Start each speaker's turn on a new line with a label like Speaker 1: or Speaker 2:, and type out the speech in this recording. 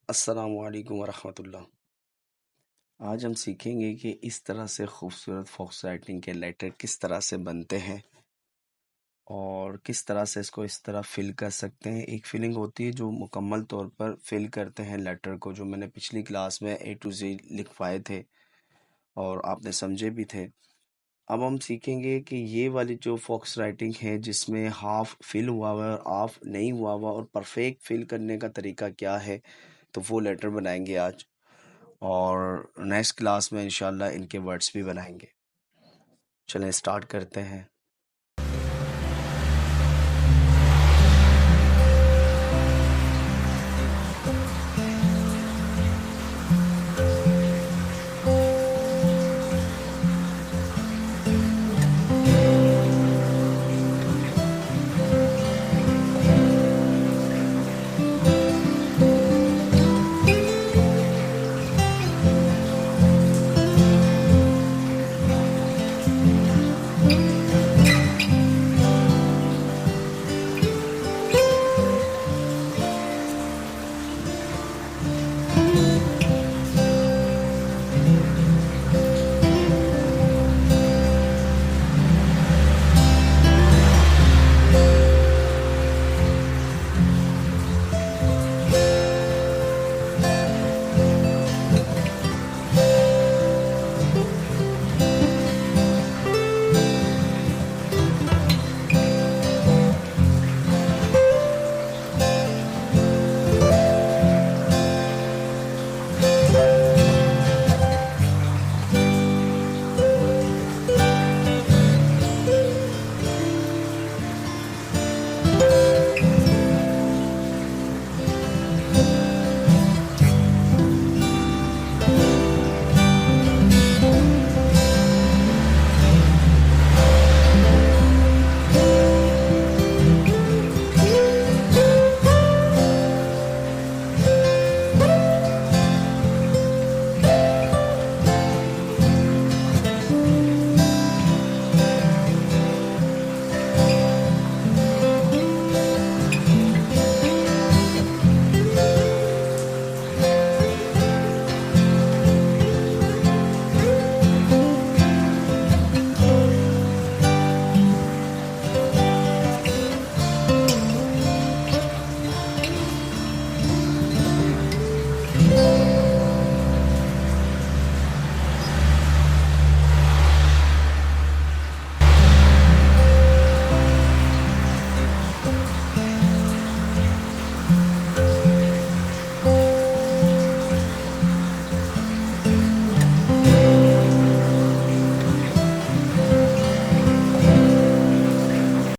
Speaker 1: अस्सलामुअलैकुम वरहमतुल्लाह। आज हम सीखेंगे कि इस तरह से खूबसूरत फॉक्स राइटिंग के लेटर किस तरह से बनते हैं और किस तरह से इसको इस तरह फिल कर सकते हैं। एक फिलिंग होती है जो मुकम्मल तौर पर फिल करते हैं लेटर को, जो मैंने पिछली क्लास में A to Z लिखवाए थे और आपने समझे भी थे। अब हम सीखेंगे कि ये वाली जो फॉक्स राइटिंग है जिसमें हाफ फिल हुआ हुआ है और हाफ नहीं हुआ हुआ और परफेक्ट फिल करने का तरीका क्या है, तो वो लेटर बनाएंगे आज और नेक्स्ट क्लास में इंशाल्लाह इनके वर्ड्स भी बनाएंगे। चलें स्टार्ट करते हैं।